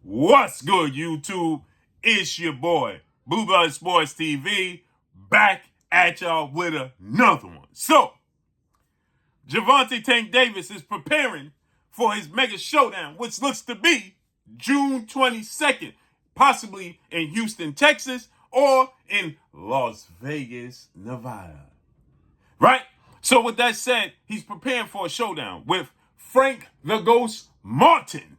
What's good, YouTube? It's your boy, Blue Blood Sports TV, back at y'all with another one. So, Gervonta Tank Davis is preparing for his mega showdown, which looks to be June 22nd, possibly in Houston, Texas, or in Las Vegas, Nevada. Right? So with that said, he's preparing for a showdown with Frank the Ghost Martin,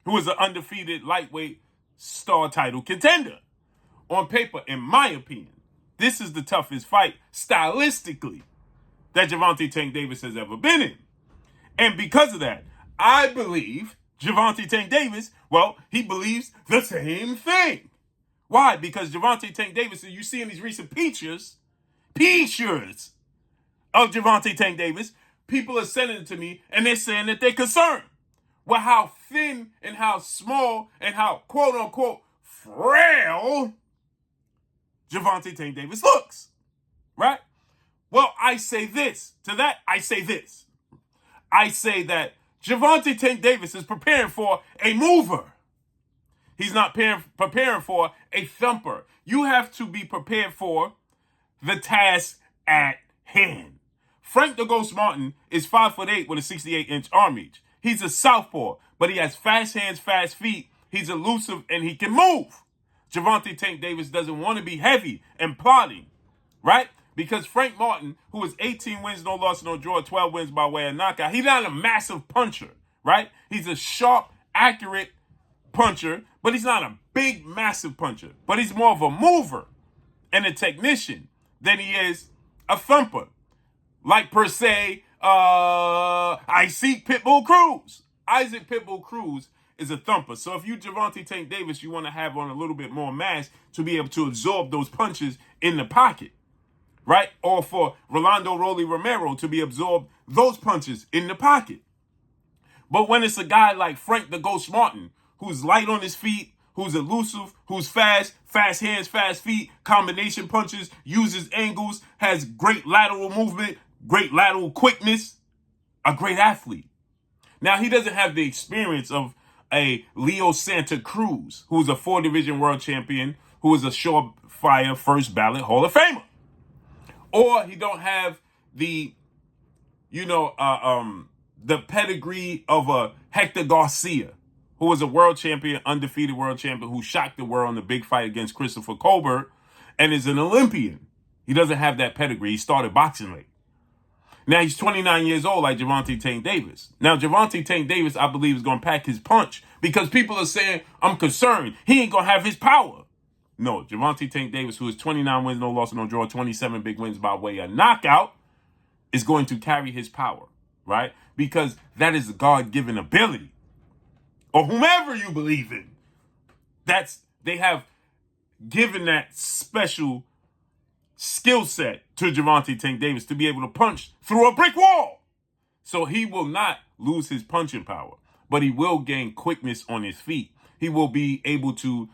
who is an undefeated lightweight star title contender. On paper, in my opinion, this is the toughest fight stylistically that Gervonta Tank Davis has ever been in. And because of that, I believe Gervonta Tank Davis, he believes the same thing. Why? Because Gervonta Tank Davis, you see in these recent pictures of Gervonta Tank Davis, people are sending it to me and they're saying that they're concerned with how thin and how small and how quote unquote frail Gervonta Tank Davis looks. Right? Well, I say this. To that, I say this. I say that Gervonta Tank Davis is preparing for a mover. He's not preparing for a thumper. You have to be prepared for the task at hand. Frank the Ghost Martin is 5'8" with a 68-inch arm reach. He's a southpaw, but he has fast hands, fast feet. He's elusive, and he can move. Gervonta Tank Davis doesn't want to be heavy and plodding, right? Because Frank Martin, who is 18 wins, no loss, no draw, 12 wins by way of knockout, he's not a massive puncher, right? He's a sharp, accurate puncher, but he's not a big, massive puncher. But he's more of a mover and a technician than he is a thumper. Like, per se, Isaac Pitbull Cruz. Isaac Pitbull Cruz is a thumper. So if you Gervonta Tank Davis, you want to have on a little bit more mass to be able to absorb those punches in the pocket, right? Or for Rolando Rolly Romero to be absorbed those punches in the pocket. But when it's a guy like Frank the Ghost Martin, who's light on his feet, who's elusive, who's fast hands, fast feet, combination punches, uses angles, has great lateral movement, great lateral quickness, a great athlete. Now, he doesn't have the experience of a Leo Santa Cruz, who's a 4-division world champion, who is a surefire first ballot Hall of Famer. Or he don't have the, the pedigree of a Hector Garcia, who was a world champion, undefeated world champion, who shocked the world in the big fight against Christopher Colbert and is an Olympian. He doesn't have that pedigree. He started boxing late. Now he's 29 years old, like Gervonta Tank Davis. Now Gervonta Tank Davis, I believe, is going to pack his punch because people are saying, I'm concerned, he ain't going to have his power. No, Gervonta Tank Davis, who is 29 wins, no loss, no draw, 27 big wins by way of knockout, is going to carry his power, right? Because that is a God-given ability. Or whomever you believe in. They have given that special skill set to Gervonta Tank Davis to be able to punch through a brick wall. So he will not lose his punching power, but he will gain quickness on his feet. He will be able to,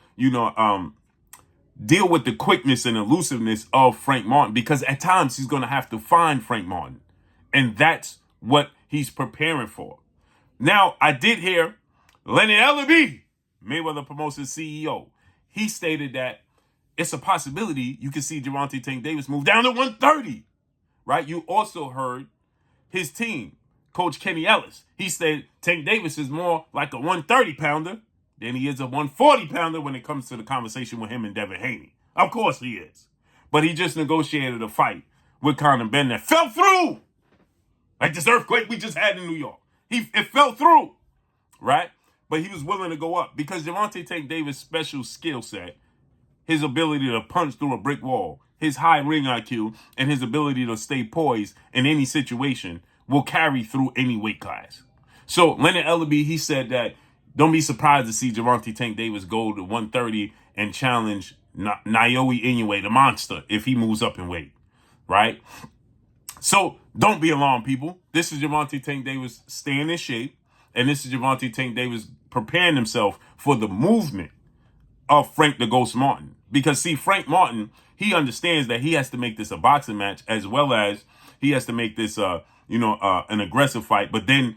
deal with the quickness and elusiveness of Frank Martin, because at times he's going to have to find Frank Martin. And that's what he's preparing for. Now, I did hear Leonard Ellerbe, Mayweather Promotions CEO. He stated that it's a possibility you can see Gervonta Tank Davis move down to 130, right? You also heard his team, Coach Kenny Ellis. He said Tank Davis is more like a 130-pounder than he is a 140-pounder when it comes to the conversation with him and Devin Haney. Of course he is. But he just negotiated a fight with Conor Ben that fell through. Like this earthquake we just had in New York. It fell through, right? But he was willing to go up because Gervonta Tank Davis' special skill set, his ability to punch through a brick wall, his high ring IQ, and his ability to stay poised in any situation will carry through any weight class. So Leonard Ellerbe, he said that don't be surprised to see Gervonta Tank Davis go to 130 and challenge Naoya Inoue, the monster, if he moves up in weight, right? So don't be alarmed, people. This is Gervonta Tank Davis staying in shape, and this is Gervonta Tank Davis preparing himself for the movement of Frank the Ghost Martin. Because, see, Frank Martin, he understands that he has to make this a boxing match as well as he has to make this, an aggressive fight. But then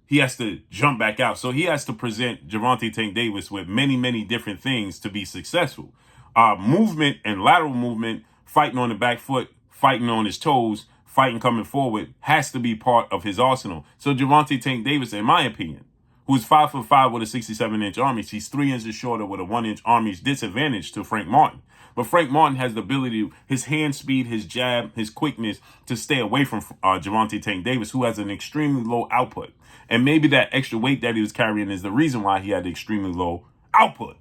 he has to jump back out. So he has to present Gervonta Tank Davis with many, many different things to be successful. Movement and lateral movement, fighting on the back foot, fighting on his toes, fighting coming forward has to be part of his arsenal. So Gervonta Tank Davis, in my opinion, who's 5'5" with a 67-inch arm, he's 3 inches shorter with a 1-inch arm. He's disadvantaged to Frank Martin. But Frank Martin has the ability, his hand speed, his jab, his quickness to stay away from Gervonta Tank Davis, who has an extremely low output. And maybe that extra weight that he was carrying is the reason why he had extremely low output.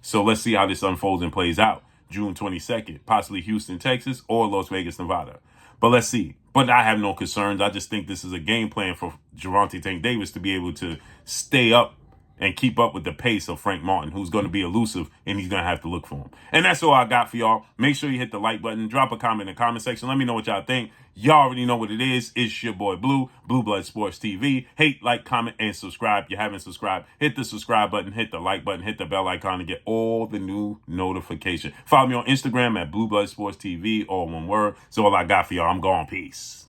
So let's see how this unfolds and plays out. June 22nd, possibly Houston, Texas, or Las Vegas, Nevada. But let's see. But I have no concerns. I just think this is a game plan for Gervonta Tank Davis to be able to stay up and keep up with the pace of Frank Martin, who's going to be elusive, and he's going to have to look for him. And that's all I got for y'all. Make sure you hit the like button. Drop a comment in the comment section. Let me know what y'all think. Y'all already know what it is. It's your boy Blue, Blue Blood Sports TV. Hate, like, comment, and subscribe. If you haven't subscribed, hit the subscribe button, hit the like button, hit the bell icon to get all the new notifications. Follow me on Instagram at Blue Blood Sports TV, all one word. So all I got for y'all. I'm gone. Peace.